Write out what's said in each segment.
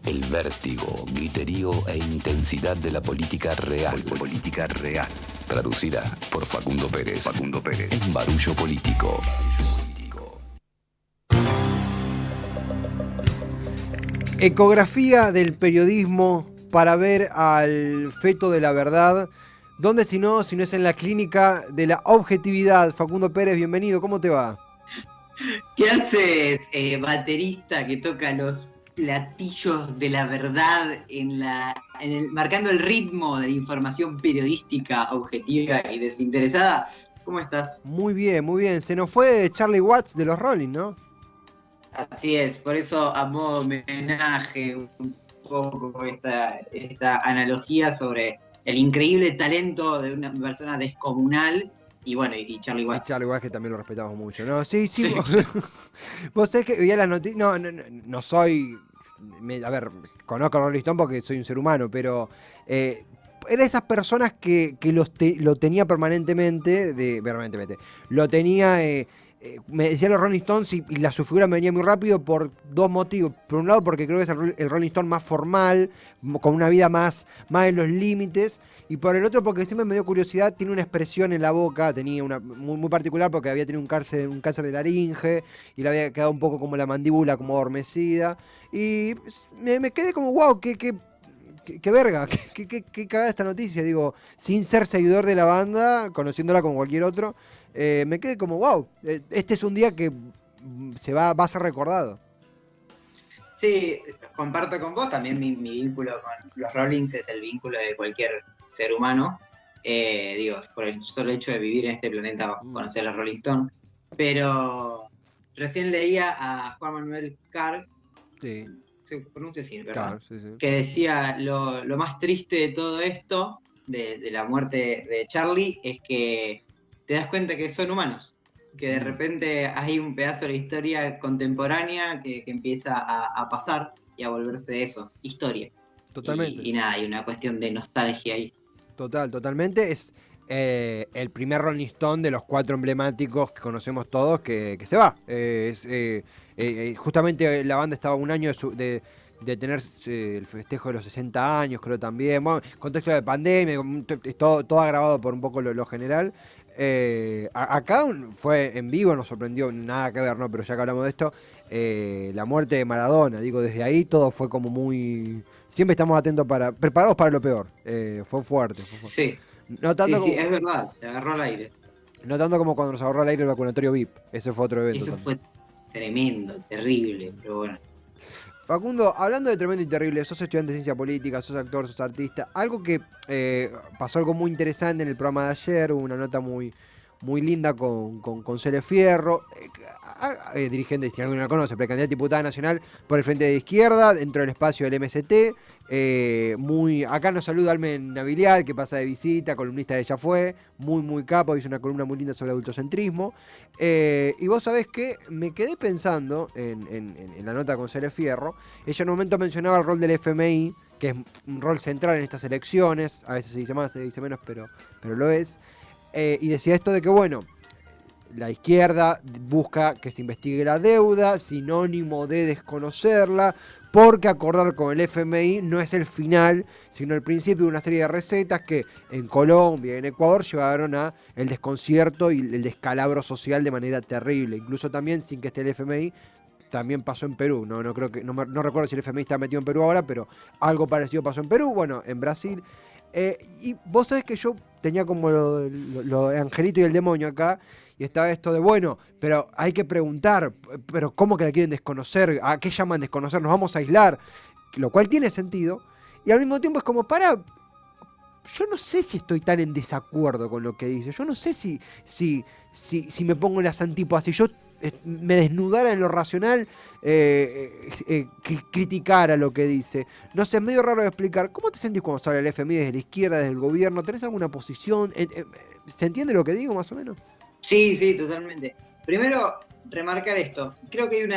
El vértigo, griterío e intensidad de la política real. Política real. Traducida por Facundo Pérez. En Barullo Político. Ecografía del periodismo para ver al feto de la verdad. ¿Dónde si no es en la clínica de la objetividad? Facundo Pérez, bienvenido, ¿cómo te va? ¿Qué haces, baterista que toca los platillos de la verdad marcando el ritmo de la información periodística objetiva y desinteresada? ¿Cómo estás? Muy bien, muy bien. Se nos fue Charlie Watts de los Rolling, ¿no? Así es, por eso a modo homenaje un poco esta analogía sobre el increíble talento de una persona descomunal y bueno, y Charlie Y Watts. Charlie Watts, que también lo respetamos mucho, ¿no? Sí. Sí. Vos sabés que veía las noticias. No soy. A ver, conozco a Rolling Stone porque soy un ser humano, pero. Era esas personas que lo tenía permanentemente. Lo tenía. Me decía los Rolling Stones y su figura me venía muy rápido por dos motivos. Por un lado, porque creo que es el Rolling Stone más formal, con una vida más en los límites. Y por el otro, porque siempre me dio curiosidad, tiene una expresión en la boca, tenía una muy particular porque había tenido un cáncer de laringe y le había quedado un poco como la mandíbula como adormecida. Y me quedé como, wow, qué verga, qué cagada esta noticia. Digo, sin ser seguidor de la banda, conociéndola como cualquier otro, me quedé como, wow, este es un día que va a ser recordado. Sí, comparto con vos, también mi vínculo con los Rollings es el vínculo de cualquier ser humano, por el solo hecho de vivir en este planeta, conocer a los Rolling Stones, pero recién leía a Juan Manuel Carr, Sí. se pronuncia así, ¿verdad? Claro, sí. Que decía, lo más triste de todo esto, de la muerte de Charlie, es que te das cuenta que son humanos, que de repente hay un pedazo de la historia contemporánea que empieza a pasar y a volverse eso, historia. Totalmente. Y nada, hay una cuestión de nostalgia ahí. Totalmente. Es el primer Rolling Stone de los 4 emblemáticos que conocemos todos que se va. Justamente la banda estaba un año de tener el festejo de los 60 años, creo también. Bueno, contexto de pandemia, todo agravado por un poco lo general. Acá fue en vivo, nos sorprendió, nada que ver, ¿no? Pero ya que hablamos de esto, la muerte de Maradona, digo, desde ahí todo fue como muy... Siempre estamos preparados para lo peor. Fue fuerte. Sí, No tanto sí, es verdad, te agarró al aire. No tanto como cuando nos agarró al aire el vacunatorio VIP. Ese fue otro evento. Eso también. fue tremendo, terrible, pero bueno. Facundo, hablando de tremendo y terrible, sos estudiante de ciencia política, sos actor, sos artista. Algo que pasó algo muy interesante en el programa de ayer, hubo una nota muy linda con Cele Fierro, dirigente, si alguien no la conoce, precandidata a diputada nacional por el Frente de Izquierda, dentro del espacio del MST. Acá nos saluda Almen Naviliad, que pasa de visita, columnista de Ella Fue, muy capo, hizo una columna muy linda sobre adultocentrismo. Y vos sabés que me quedé pensando en la nota con Cele Fierro. Ella en un momento mencionaba el rol del FMI, que es un rol central en estas elecciones. A veces se dice más, se dice menos, pero lo es. Y decía esto de que, bueno, la izquierda busca que se investigue la deuda, sinónimo de desconocerla, porque acordar con el FMI no es el final, sino el principio de una serie de recetas que en Colombia y en Ecuador llevaron a el desconcierto y el descalabro social de manera terrible. Incluso también, sin que esté el FMI, también pasó en Perú. No recuerdo si el FMI está metido en Perú ahora, pero algo parecido pasó en Perú, bueno, en Brasil. Y vos sabés que yo tenía como lo de Angelito y el demonio acá, y estaba esto de, bueno, pero hay que preguntar, pero ¿cómo que la quieren desconocer? ¿A qué llaman desconocer? ¿Nos vamos a aislar? Lo cual tiene sentido, y al mismo tiempo es como, yo no sé si estoy tan en desacuerdo con lo que dice, yo no sé si me pongo en las antípodas, si yo me desnudara en lo racional, criticara lo que dice. No sé, es medio raro de explicar. ¿Cómo te sentís cuando se habla del FMI desde la izquierda, desde el gobierno? ¿Tenés alguna posición? ¿Se entiende lo que digo, más o menos? Sí, totalmente. Primero, remarcar esto. Creo que hay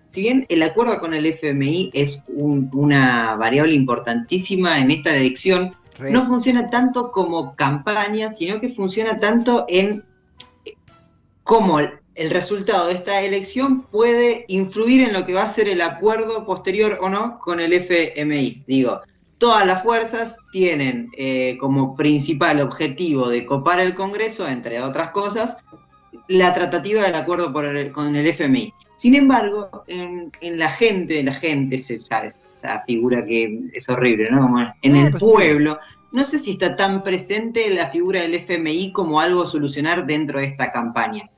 si bien el acuerdo con el FMI es una variable importantísima en esta elección, no funciona tanto como campaña, sino que funciona tanto en cómo el resultado de esta elección puede influir en lo que va a ser el acuerdo posterior o no con el FMI. Digo, todas las fuerzas tienen como principal objetivo de copar el Congreso, entre otras cosas, la tratativa del acuerdo con el FMI. Sin embargo, en la gente se sabe, esa figura que es horrible, ¿no? Como en el pueblo, no sé si está tan presente la figura del FMI como algo a solucionar dentro de esta campaña.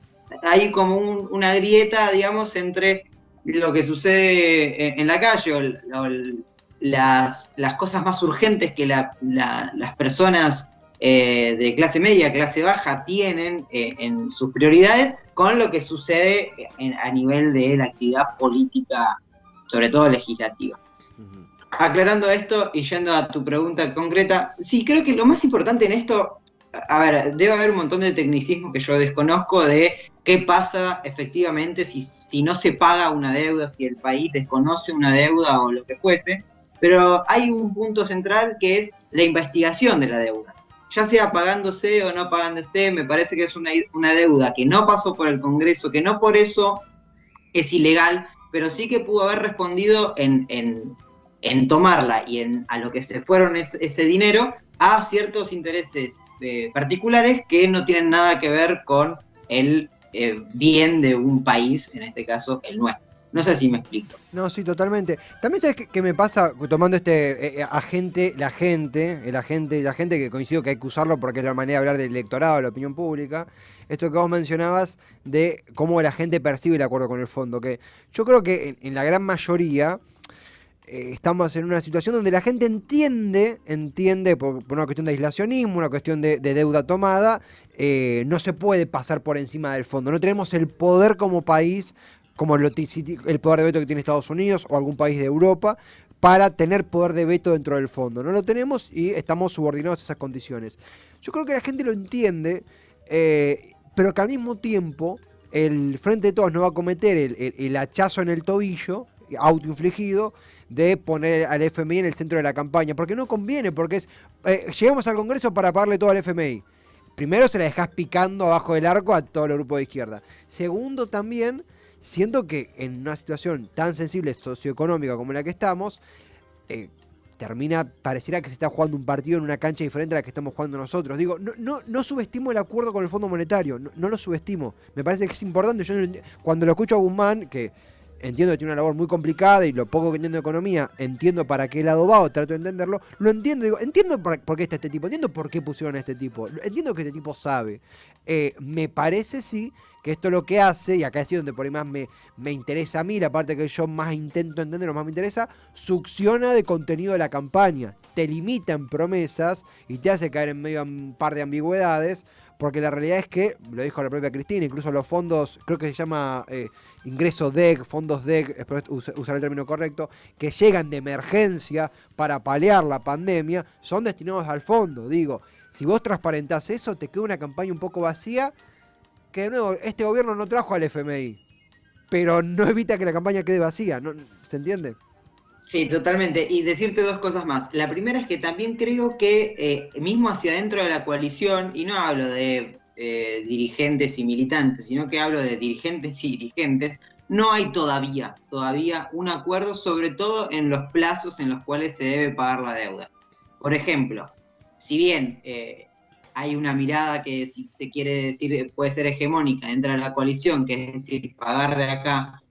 Hay como una grieta, digamos, entre lo que sucede en la calle, o las cosas más urgentes que las personas de clase media, clase baja tienen en sus prioridades, con lo que sucede a nivel de la actividad política, sobre todo legislativa. Uh-huh. Aclarando esto y yendo a tu pregunta concreta, sí, creo que lo más importante en esto, a ver, debe haber un montón de tecnicismos que yo desconozco de qué pasa efectivamente si no se paga una deuda, si el país desconoce una deuda o lo que fuese, pero hay un punto central que es la investigación de la deuda. Ya sea pagándose o no pagándose, me parece que es una deuda que no pasó por el Congreso, que no por eso es ilegal, pero sí que pudo haber respondido en tomarla y a lo que se fueron ese dinero a ciertos intereses particulares que no tienen nada que ver con el bien de un país, en este caso el nuestro. No sé si me explico. No, sí, totalmente. También sabes qué me pasa tomando la gente que coincido que hay que usarlo porque es la manera de hablar del electorado, de la opinión pública. Esto que vos mencionabas de cómo la gente percibe el acuerdo con el fondo, que yo creo que en la gran mayoría estamos en una situación donde la gente entiende por una cuestión de aislacionismo, una cuestión de deuda tomada, no se puede pasar por encima del fondo. No tenemos el poder como país, como el poder de veto que tiene Estados Unidos o algún país de Europa, para tener poder de veto dentro del fondo. No lo tenemos y estamos subordinados a esas condiciones. Yo creo que la gente lo entiende, pero que al mismo tiempo el Frente de Todos no va a cometer el hachazo en el tobillo autoinfligido de poner al FMI en el centro de la campaña, porque no conviene, porque llegamos al Congreso para pagarle todo al FMI. Primero se la dejás picando abajo del arco a todo el grupo de izquierda. Segundo, también siento que en una situación tan sensible socioeconómica como la que estamos, pareciera que se está jugando un partido en una cancha diferente a la que estamos jugando nosotros. Digo, no subestimo el acuerdo con el Fondo Monetario, no lo subestimo. Me parece que es importante. Yo cuando lo escucho a Guzmán, que entiendo que tiene una labor muy complicada y lo poco que entiendo de economía, entiendo para qué lado va o trato de entenderlo, lo entiendo, digo, entiendo por qué está este tipo, entiendo por qué pusieron a este tipo, entiendo que este tipo sabe. Me parece sí que esto lo que hace, y acá es donde por ahí más me interesa a mí, la parte que yo más intento entender o más me interesa, succiona de contenido de la campaña, te limita en promesas y te hace caer en medio de un par de ambigüedades, porque la realidad es que, lo dijo la propia Cristina, incluso los fondos, creo que se llama ingreso DEC, fondos DEC, espero usar el término correcto, que llegan de emergencia para paliar la pandemia, son destinados al fondo. Digo, si vos transparentás eso, te queda una campaña un poco vacía, que de nuevo, este gobierno no trajo al FMI, pero no evita que la campaña quede vacía, ¿no? ¿Se entiende? Sí, totalmente. Y decirte dos cosas más. La primera es que también creo que mismo hacia adentro de la coalición, y no hablo de dirigentes y militantes, sino que hablo de dirigentes y dirigentes, no hay todavía un acuerdo, sobre todo en los plazos en los cuales se debe pagar la deuda. Por ejemplo, si bien hay una mirada que, si se quiere decir, puede ser hegemónica dentro de la coalición, que es decir, pagar de acá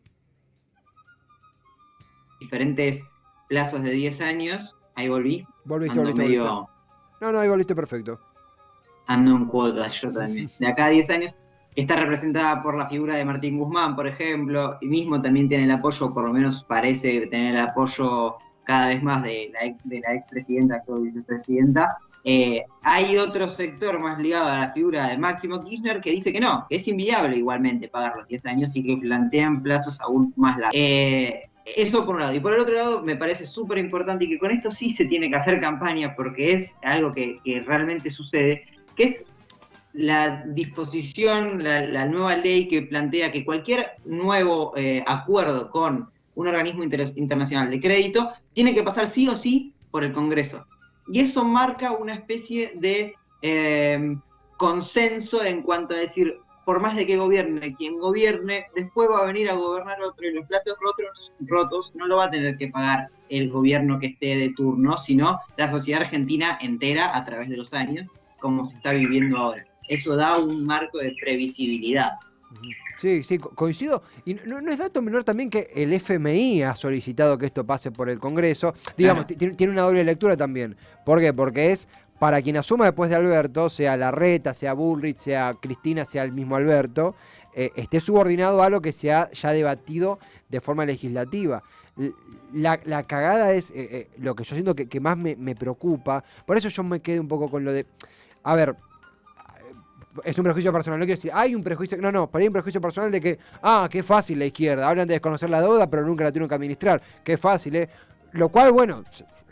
diferentes plazos de 10 años, ahí volví. Volviste. No, ahí volviste perfecto. Ando en cuota, yo también. De acá a 10 años, está representada por la figura de Martín Guzmán, por ejemplo, y mismo también tiene el apoyo, por lo menos parece tener el apoyo cada vez más de la expresidenta, actual vicepresidenta. Hay otro sector más ligado a la figura de Máximo Kirchner que dice que no, que es inviable igualmente pagar los 10 años y que plantean plazos aún más largos. Eso por un lado. Y por el otro lado, me parece súper importante y que con esto sí se tiene que hacer campaña porque es algo que realmente sucede, que es la disposición, la nueva ley que plantea que cualquier nuevo acuerdo con un organismo internacional de crédito tiene que pasar sí o sí por el Congreso. Y eso marca una especie de consenso en cuanto a decir, por más de que gobierne quien gobierne, después va a venir a gobernar otro y los platos rotos no lo va a tener que pagar el gobierno que esté de turno, sino la sociedad argentina entera a través de los años, como se está viviendo ahora. Eso da un marco de previsibilidad. Sí, sí, coincido. Y no es dato menor también que el FMI ha solicitado que esto pase por el Congreso. Digamos, Claro. tiene una doble lectura también. ¿Por qué? Porque es para quien asuma después de Alberto, sea Larreta, sea Bullrich, sea Cristina, sea el mismo Alberto, esté subordinado a lo que se ha ya debatido de forma legislativa. La cagada es lo que yo siento que más me preocupa. Por eso yo me quedé un poco con lo de... A ver, es un prejuicio personal, no quiero decir, hay un prejuicio, no, pero hay un prejuicio personal de que, qué fácil la izquierda, hablan de desconocer la deuda, pero nunca la tuvieron que administrar, qué fácil, lo cual, bueno,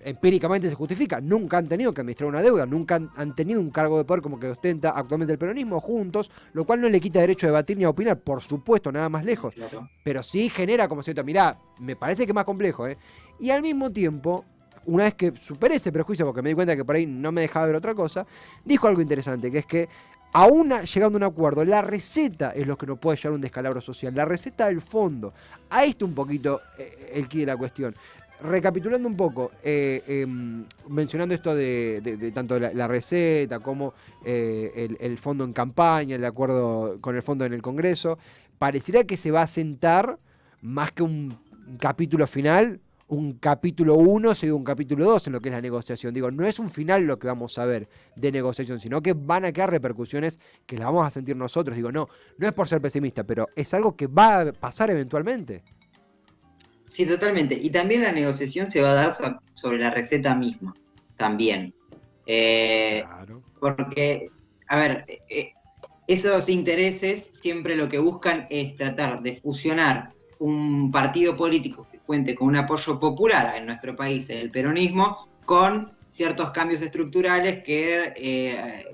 empíricamente se justifica, nunca han tenido que administrar una deuda, nunca han tenido un cargo de poder como que ostenta actualmente el peronismo juntos, lo cual no le quita derecho a debatir ni a opinar, por supuesto, nada más lejos, Claro. pero sí genera como cierto, mirá, me parece que es más complejo, y al mismo tiempo, una vez que superé ese prejuicio, porque me di cuenta que por ahí no me dejaba ver otra cosa, dijo algo interesante, que es que aún llegando a un acuerdo, la receta es lo que nos puede llevar a un descalabro social, la receta del fondo. Ahí está un poquito el quid de la cuestión. Recapitulando un poco, mencionando esto de tanto la receta como el fondo en campaña, el acuerdo con el fondo en el Congreso, pareciera que se va a sentar más que un capítulo final, un capítulo 1 seguido un capítulo 2 en lo que es la negociación. Digo, no es un final lo que vamos a ver de negociación, sino que van a quedar repercusiones que las vamos a sentir nosotros. Digo, no es por ser pesimista, pero es algo que va a pasar eventualmente. Sí, totalmente. Y también la negociación se va a dar sobre la receta misma, también. Claro. Porque, a ver, esos intereses siempre lo que buscan es tratar de fusionar un partido político que cuente con un apoyo popular en nuestro país, el peronismo, con ciertos cambios estructurales que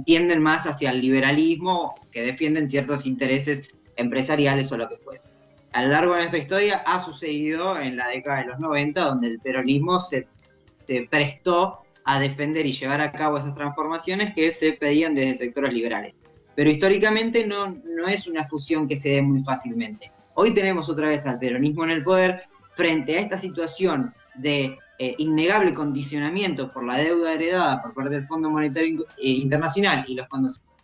tienden más hacia el liberalismo, que defienden ciertos intereses empresariales o lo que fuese. A lo largo de nuestra historia ha sucedido en la década de los 90, donde el peronismo se prestó a defender y llevar a cabo esas transformaciones que se pedían desde sectores liberales. Pero históricamente no es una fusión que se dé muy fácilmente. Hoy tenemos otra vez al peronismo en el poder frente a esta situación de innegable condicionamiento por la deuda heredada por parte del Fondo Monetario Internacional y los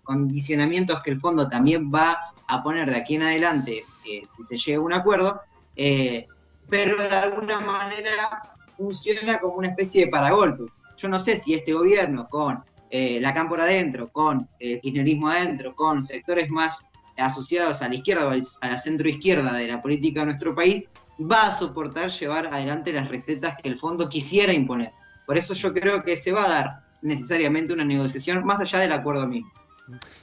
condicionamientos que el fondo también va a poner de aquí en adelante si se llega a un acuerdo, pero de alguna manera funciona como una especie de paragolpe. Yo no sé si este gobierno con la cámpora adentro, con el kirchnerismo adentro, con sectores más asociados a la izquierda o a la centroizquierda de la política de nuestro país, va a soportar llevar adelante las recetas que el fondo quisiera imponer. Por eso yo creo que se va a dar necesariamente una negociación más allá del acuerdo mismo.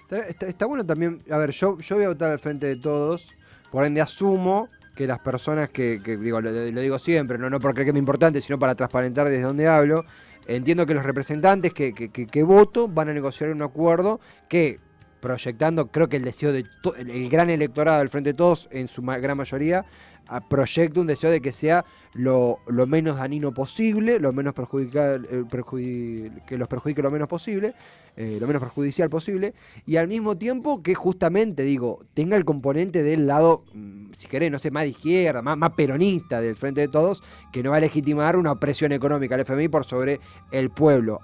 Está bueno también, a ver, yo voy a votar al frente de todos, por ende asumo que las personas que digo, lo digo siempre, no porque es importante, sino para transparentar desde donde hablo, entiendo que los representantes que voto van a negociar un acuerdo que, proyectando, creo que el deseo de el gran electorado del Frente de Todos, en su gran mayoría, proyecta un deseo de que sea lo menos dañino posible, lo menos que los perjudique lo menos posible, lo menos perjudicial posible, y al mismo tiempo que justamente, digo, tenga el componente del lado, si querés, no sé, más de izquierda, más peronista del Frente de Todos, que no va a legitimar una opresión económica al FMI por sobre el pueblo,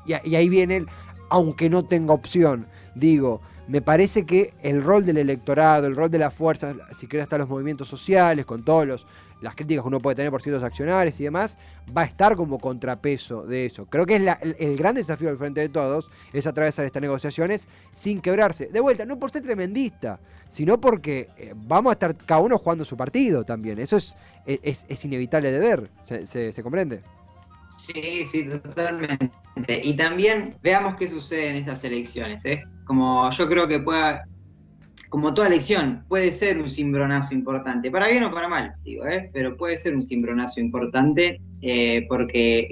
y ahí viene el, aunque no tenga opción, digo, me parece que el rol del electorado, el rol de las fuerzas, si querés hasta los movimientos sociales, con todas las críticas que uno puede tener por ciertos accionarios y demás, va a estar como contrapeso de eso. Creo que es el gran desafío del Frente de Todos, es atravesar estas negociaciones sin quebrarse. De vuelta, no por ser tremendista, sino porque vamos a estar cada uno jugando su partido también. Eso es inevitable de ver, ¿se comprende? Sí, totalmente. Y también veamos qué sucede en estas elecciones. Como yo creo que como toda elección, puede ser un cimbronazo importante, para bien o para mal, digo, pero puede ser un cimbronazo importante porque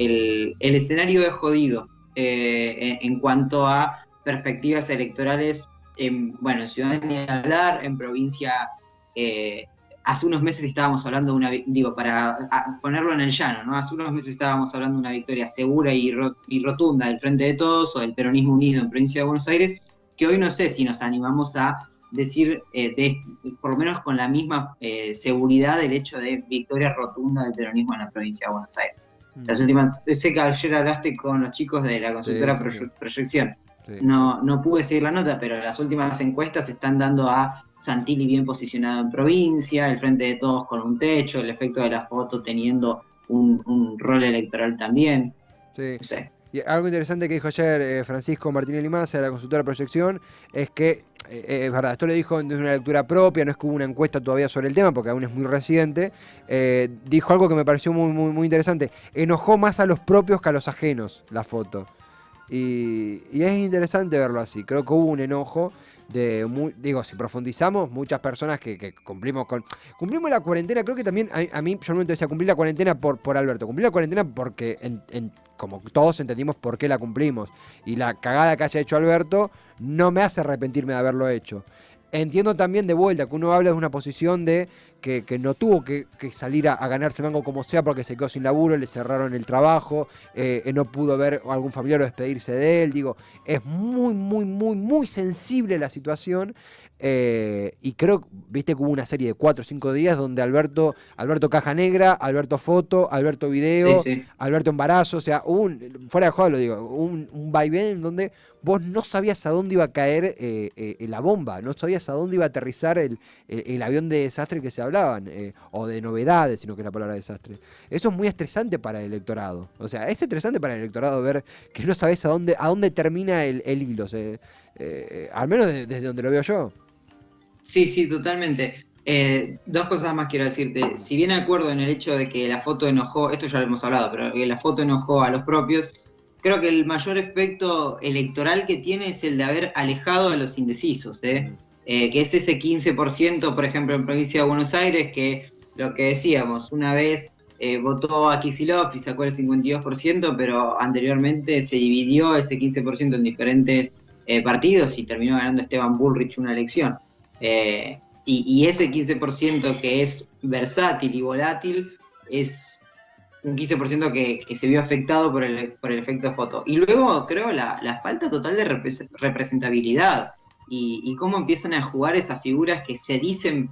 el escenario es jodido en cuanto a perspectivas electorales, en Ciudad ni hablar, en provincia. Hace unos meses estábamos hablando de para ponerlo en el llano, ¿no? Hace unos meses estábamos hablando de una victoria segura y rotunda del Frente de Todos o del Peronismo Unido en Provincia de Buenos Aires, que hoy no sé si nos animamos a decir, por lo menos con la misma seguridad, el hecho de victoria rotunda del peronismo en la provincia de Buenos Aires. Las últimas, sé que ayer hablaste con los chicos de la consultora Proyección. No pude seguir la nota, pero las últimas encuestas están dando a Santilli bien posicionado en provincia, el Frente de Todos con un techo, el efecto de la foto teniendo un rol electoral también. Sí. No sé. Y algo interesante que dijo ayer Francisco Martinelli Massa de la consultora Proyección es que, es verdad, esto lo dijo desde una lectura propia, no es que hubo una encuesta todavía sobre el tema porque aún es muy reciente, dijo algo que me pareció muy interesante, enojó más a los propios que a los ajenos la foto. Y es interesante verlo así, creo que hubo un enojo si profundizamos, muchas personas que cumplimos la cuarentena, creo que también a mí, yo no me decía cumplir la cuarentena por Alberto, cumplir la cuarentena porque como todos entendimos por qué la cumplimos, y la cagada que haya hecho Alberto no me hace arrepentirme de haberlo hecho. Entiendo también de vuelta que uno habla de una posición de que no tuvo que salir a ganarse mango como sea porque se quedó sin laburo, le cerraron el trabajo, no pudo ver a algún familiar o despedirse de él. Digo, es muy sensible la situación. Y creo, viste que hubo una serie de 4 o 5 días donde Alberto Caja Negra, Alberto Foto, Alberto Video, Sí. Alberto Embarazo, o sea, fuera de juego lo digo, un vaivén en donde vos no sabías a dónde iba a caer la bomba, no sabías a dónde iba a aterrizar el avión de desastre que se hablaban, o de novedades, sino que es la palabra desastre. Eso es muy estresante para el electorado, o sea, es estresante para el electorado ver que no sabes a dónde termina el hilo, al menos desde donde lo veo yo. Sí, totalmente. 2 cosas más quiero decirte. Si bien acuerdo en el hecho de que la foto enojó, esto ya lo hemos hablado, pero que la foto enojó a los propios, creo que el mayor efecto electoral que tiene es el de haber alejado a los indecisos, que es ese 15%, por ejemplo, en provincia de Buenos Aires, que lo que decíamos, una vez votó a Kicillof y sacó el 52%, pero anteriormente se dividió ese 15% en diferentes partidos y terminó ganando Esteban Bullrich una elección. Y ese 15% que es versátil y volátil es un 15% que se vio afectado por el efecto foto. Y luego creo la falta total de representabilidad y cómo empiezan a jugar esas figuras que se dicen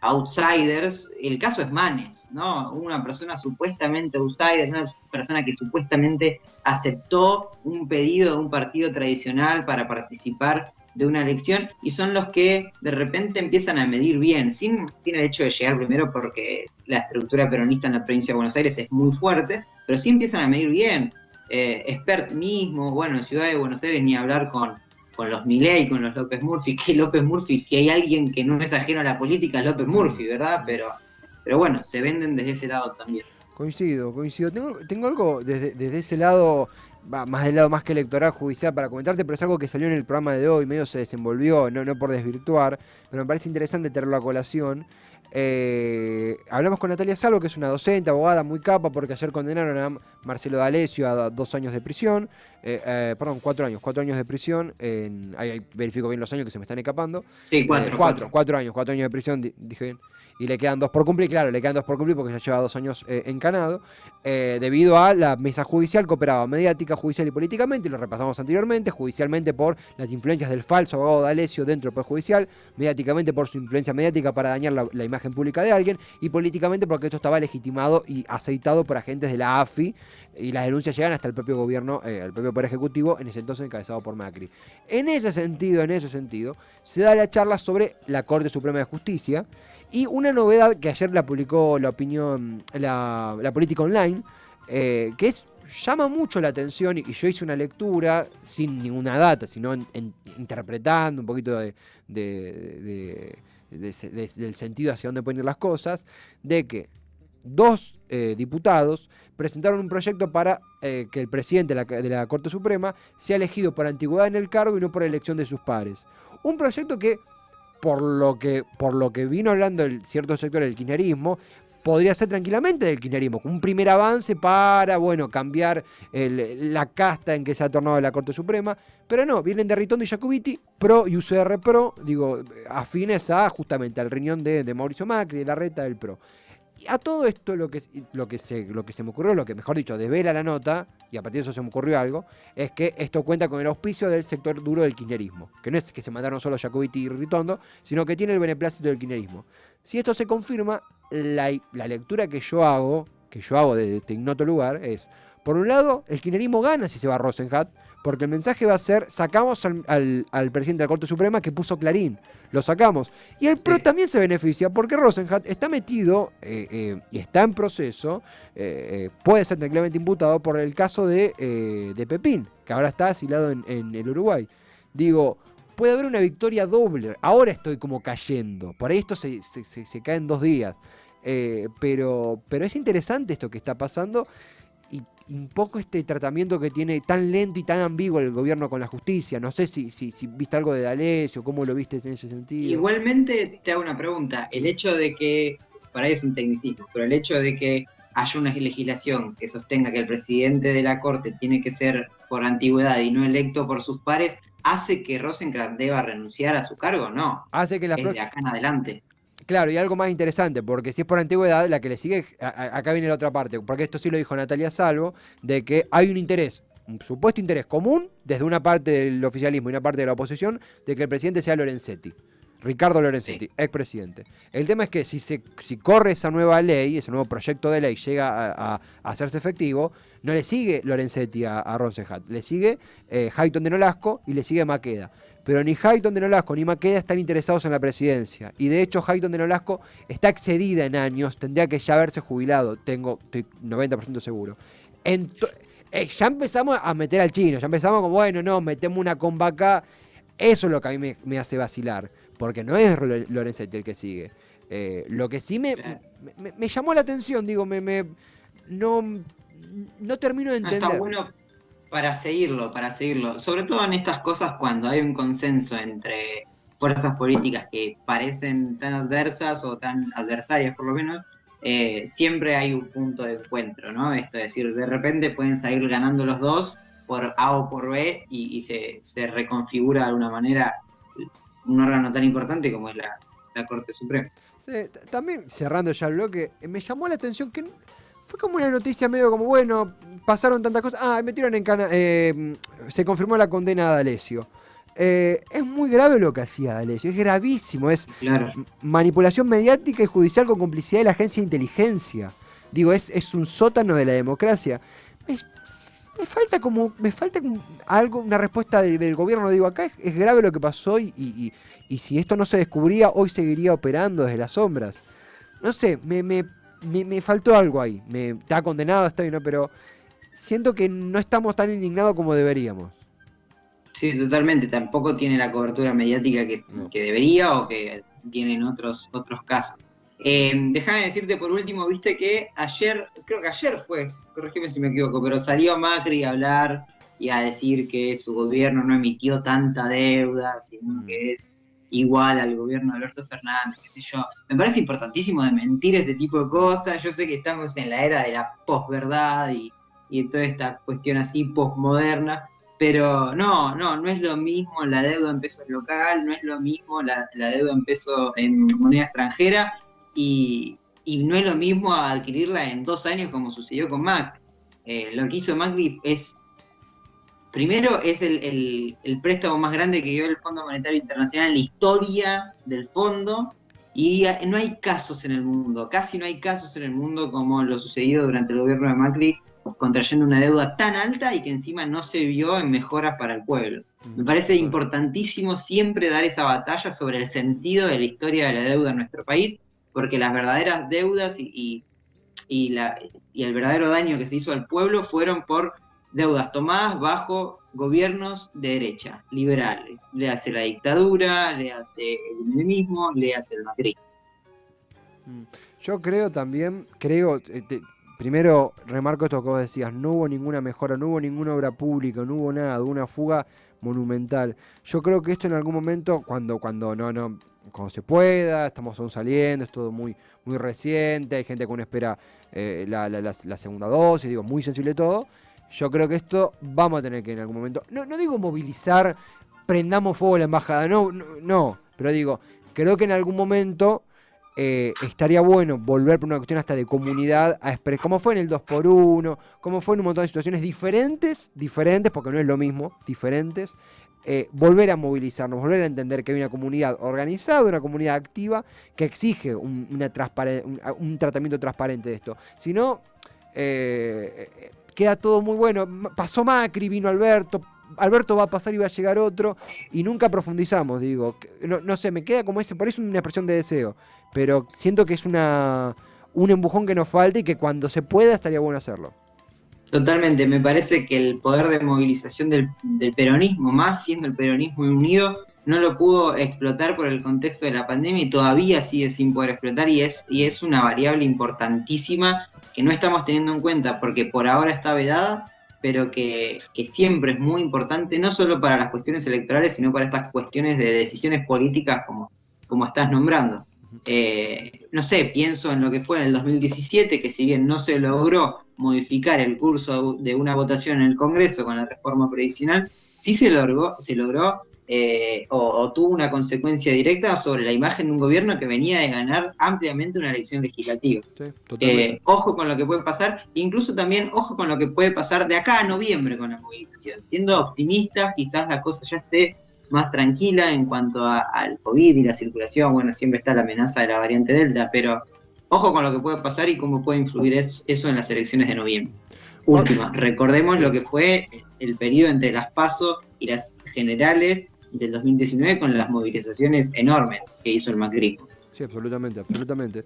outsiders. El caso es Manes, ¿no? Una persona supuestamente outsider, una persona que supuestamente aceptó un pedido de un partido tradicional para participar de una elección, y son los que de repente empiezan a medir bien, sin el hecho de llegar primero porque la estructura peronista en la provincia de Buenos Aires es muy fuerte, pero sí empiezan a medir bien. Expert mismo, bueno, en Ciudad de Buenos Aires ni hablar con los Milei, con los López Murphy, que López Murphy, si hay alguien que no es ajeno a la política, es López Murphy, ¿verdad? Pero bueno, se venden desde ese lado también. Coincido. Tengo algo desde ese lado, más del lado más que electoral, judicial, para comentarte, pero es algo que salió en el programa de hoy, medio se desenvolvió, no por desvirtuar, pero me parece interesante tenerlo a colación. Hablamos con Natalia Salvo, que es una docente, abogada muy capa, porque ayer condenaron a Marcelo D'Alessio a 2 años de prisión, 4 años de prisión, ahí verifico bien los años que se me están escapando. Sí, 4 años de prisión, dije bien. Y le quedan 2 por cumplir, claro, le quedan 2 por cumplir porque ya lleva 2 años encanado, debido a la mesa judicial que operaba mediática, judicial y políticamente, lo repasamos anteriormente, judicialmente por las influencias del falso abogado D'Alessio dentro del Poder Judicial, mediáticamente por su influencia mediática para dañar la imagen pública de alguien, y políticamente porque esto estaba legitimado y aceitado por agentes de la AFI, y las denuncias llegan hasta el propio gobierno, el propio Poder Ejecutivo, en ese entonces encabezado por Macri. En ese sentido, se da la charla sobre la Corte Suprema de Justicia, y una novedad que ayer la publicó la Política Online, que llama mucho la atención, y yo hice una lectura sin ninguna data, sino interpretando un poquito del sentido hacia dónde pueden ir las cosas, de que 2 diputados presentaron un proyecto para que el presidente de la Corte Suprema sea elegido por antigüedad en el cargo y no por elección de sus pares. Un proyecto que, por lo que vino hablando cierto sector del kirchnerismo, podría ser tranquilamente del kirchnerismo, un primer avance para, cambiar la casta en que se ha tornado la Corte Suprema, pero no, vienen de Ritondo y Jacobiti, PRO y UCR PRO, afines justamente al riñón de Mauricio Macri, de Larreta, del PRO. Y a todo esto lo que se me ocurrió, lo que mejor dicho desvela la nota, y a partir de eso se me ocurrió algo, es que esto cuenta con el auspicio del sector duro del kirchnerismo, que no es que se mandaron solo Jacobiti y Ritondo, sino que tiene el beneplácito del kirchnerismo. Si esto se confirma, la lectura que yo hago desde este ignoto lugar es, por un lado, el kirchnerismo gana si se va a Rosenhat, porque el mensaje va a ser, sacamos al presidente de la Corte Suprema que puso Clarín, lo sacamos. Y el PRO también se beneficia, porque Rosenhat está metido y está en proceso, puede ser tranquilamente imputado por el caso de Pepín, que ahora está asilado en el Uruguay. Digo, puede haber una victoria doble, ahora estoy como cayendo, por ahí esto se cae en 2 días. Pero es interesante esto que está pasando y un poco este tratamiento que tiene tan lento y tan ambiguo el gobierno con la justicia. No sé si viste algo de D'Alessio, cómo lo viste en ese sentido. Igualmente te hago una pregunta. El hecho de que, para ahí es un tecnicismo, pero el hecho de que haya una legislación que sostenga que el presidente de la Corte tiene que ser por antigüedad y no electo por sus pares, ¿hace que Rosenkrantz deba renunciar a su cargo? No. Hace que es de acá en adelante. Claro, y algo más interesante, porque si es por antigüedad, la que le sigue, acá viene la otra parte, porque esto sí lo dijo Natalia Salvo, de que hay un interés, un supuesto interés común, desde una parte del oficialismo y una parte de la oposición, de que el presidente sea Lorenzetti, Ricardo Lorenzetti, expresidente. El tema es que si corre esa nueva ley, ese nuevo proyecto de ley llega a hacerse efectivo, no le sigue Lorenzetti a Rosenhat, le sigue Hayton de Nolasco y le sigue Maqueda. Pero ni Hayton de Nolasco ni Maqueda están interesados en la presidencia. Y de hecho Hayton de Nolasco está excedida en años, tendría que ya haberse jubilado, estoy 90% seguro. Ya empezamos a meter al chino, ya empezamos como, bueno, no, metemos una comba acá. Eso es lo que a mí me hace vacilar, porque no es Lorenzetti el que sigue. Lo que sí me llamó la atención, digo, no termino de entender. Está bueno para seguirlo. Sobre todo en estas cosas cuando hay un consenso entre fuerzas políticas que parecen tan adversas o tan adversarias por lo menos, siempre hay un punto de encuentro, ¿no? Esto es decir, de repente pueden salir ganando los dos por A o por B y se reconfigura de alguna manera un órgano tan importante como es la Corte Suprema. Sí, también cerrando ya el bloque, me llamó la atención que fue como una noticia medio como, bueno, pasaron tantas cosas, metieron en cana, se confirmó la condena de D'Alessio. Es muy grave lo que hacía D'Alessio, es gravísimo, es manipulación mediática y judicial con complicidad de la agencia de inteligencia. Digo, es un sótano de la democracia. Me falta algo, una respuesta del gobierno. Digo, acá es grave lo que pasó y si esto no se descubría, hoy seguiría operando desde las sombras. No sé, me faltó algo ahí. Está condenado, está bien, ¿no? Pero siento que no estamos tan indignados como deberíamos. Sí, totalmente. Tampoco tiene la cobertura mediática que debería o que tienen otros casos. Déjame decirte por último, viste que creo que ayer fue, corregime si me equivoco, pero salió Macri a hablar y a decir que su gobierno no emitió tanta deuda, sino que es igual al gobierno de Alberto Fernández, qué sé yo. Me parece importantísimo desmentir este tipo de cosas. Yo sé que estamos en la era de la posverdad y toda esta cuestión así posmoderna, pero no es lo mismo la deuda en peso local, no es lo mismo la deuda en peso en moneda extranjera y no es lo mismo adquirirla en 2 años como sucedió con Macri. Lo que hizo Macri primero es el préstamo más grande que dio el Fondo Monetario Internacional en la historia del fondo, y no hay casos en el mundo, casi no hay casos en el mundo como lo sucedido durante el gobierno de Macri, contrayendo una deuda tan alta y que encima no se vio en mejoras para el pueblo. Me parece importantísimo siempre dar esa batalla sobre el sentido de la historia de la deuda en nuestro país, porque las verdaderas deudas y el verdadero daño que se hizo al pueblo fueron por deudas tomadas bajo gobiernos de derecha, liberales. Le hace la dictadura, le hace el menemismo, le hace el macrismo. Yo primero remarco esto que vos decías, no hubo ninguna mejora, no hubo ninguna obra pública, no hubo nada, una fuga monumental. Yo creo que esto en algún momento, cuando se pueda, estamos aún saliendo, es todo muy, muy reciente, hay gente que aún espera la segunda dosis, digo, muy sensible todo. Yo creo que esto vamos a tener que en algún momento, no digo movilizar, prendamos fuego a la embajada, no, pero digo, creo que en algún momento estaría bueno volver por una cuestión hasta de comunidad, como fue en el 2x1, como fue en un montón de situaciones diferentes, porque no es lo mismo, diferentes, volver a movilizarnos, volver a entender que hay una comunidad organizada, una comunidad activa, que exige un tratamiento transparente de esto. Si no, queda todo muy bueno. Pasó Macri, vino Alberto va a pasar y va a llegar otro, y nunca profundizamos, digo. No sé, me queda como ese, por eso una expresión de deseo, pero siento que es un empujón que nos falta y que cuando se pueda estaría bueno hacerlo. Totalmente, me parece que el poder de movilización del peronismo, más siendo el peronismo unido, no lo pudo explotar por el contexto de la pandemia y todavía sigue sin poder explotar, y es una variable importantísima que no estamos teniendo en cuenta porque por ahora está vedada, pero que siempre es muy importante, no solo para las cuestiones electorales, sino para estas cuestiones de decisiones políticas como estás nombrando. No sé, pienso en lo que fue en el 2017, que si bien no se logró modificar el curso de una votación en el Congreso con la reforma previsional, sí se logró o tuvo una consecuencia directa sobre la imagen de un gobierno que venía de ganar ampliamente una elección legislativa. Sí, totalmente. Ojo con lo que puede pasar, incluso también ojo con lo que puede pasar de acá a noviembre con la movilización. Siendo optimistas, quizás la cosa ya esté más tranquila en cuanto al COVID y la circulación. Bueno, siempre está la amenaza de la variante Delta, pero ojo con lo que puede pasar y cómo puede influir eso en las elecciones de noviembre. Última, recordemos lo que fue el periodo entre las PASO y las generales del 2019 con las movilizaciones enormes que hizo el macrismo. Sí, absolutamente, absolutamente.